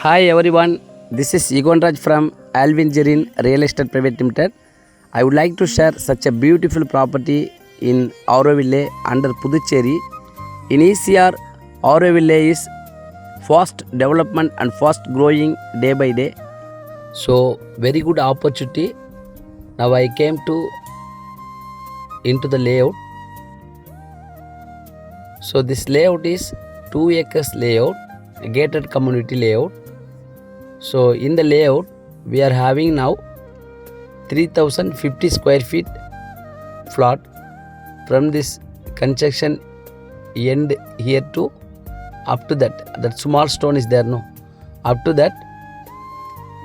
Hi everyone, this is Egon Raj from Alvin Jerin Real Estate Private Limited. I would like to share such a beautiful property in Auroville under Puducherry. In ECR, Auroville is fast development and fast growing day by day. So very good opportunity. Now I came into the layout. So this layout is 2 acres layout, gated community layout. So in the layout we are having now 3050 square feet plot from this construction end here to up to that small stone is there, no, up to that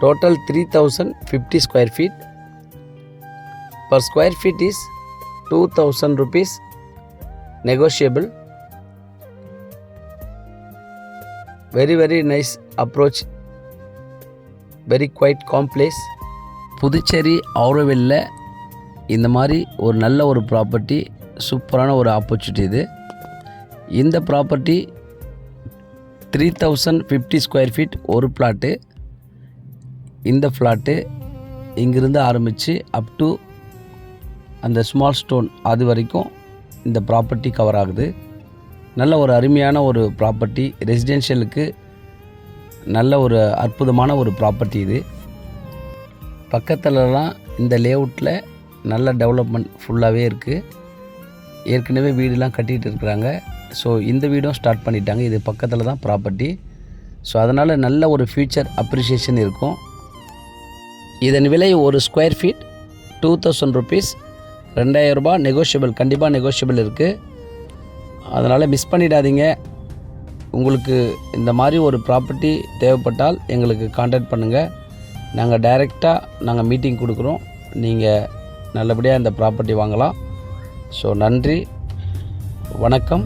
total 3050 square feet. Per square feet is 2000 rupees negotiable. Very nice approach, very quite complex. Puducherry ஆரோவில்ல இந்த மாதிரி ஒரு நல்ல ஒரு property, சூப்பரான ஒரு opportunity இது. இந்த property 3050 square feet ஒரு பிளாட்டு. இந்த ஃப்ளாட்டு இங்கிருந்து ஆரம்பித்து அப் டு அந்த ஸ்மால் ஸ்டோன் அது வரைக்கும் இந்த ப்ராப்பர்ட்டி கவர் ஆகுது. நல்ல ஒரு அருமையான ஒரு ப்ராப்பர்ட்டி, ரெசிடென்ஷியலுக்கு நல்ல ஒரு அற்புதமான ஒரு ப்ராப்பர்ட்டி இது. பக்கத்துலலாம் இந்த லேஅவுட்டில் நல்ல டெவலப்மெண்ட் ஃபுல்லாகவே இருக்குது. ஏற்கனவே வீடுலாம் கட்டிகிட்டு இருக்கிறாங்க. ஸோ இந்த வீடும் ஸ்டார்ட் பண்ணிட்டாங்க. இது பக்கத்தில் தான் ப்ராப்பர்ட்டி. ஸோ அதனால் நல்ல ஒரு ஃப்யூச்சர் அப்ரிஷியேஷன் இருக்கும். இதன் விலை ஒரு ஸ்கொயர் ஃபீட் 2000 ருபீஸ், 2000 ரூபாய் நெகோஷியபிள், கண்டிப்பாக நெகோஷியபிள் இருக்குது. அதனால் மிஸ் பண்ணிடாதீங்க. உங்களுக்கு இந்த மாதிரி ஒரு ப்ராப்பர்ட்டி தேவைப்பட்டால் எங்களுக்கு கான்டாக்ட் பண்ணுங்கள். நாங்கள் டைரெக்டாக மீட்டிங் கொடுக்குறோம். நீங்கள் நல்லபடியாக இந்த ப்ராப்பர்ட்டி வாங்கலாம். ஸோ நன்றி, வணக்கம்.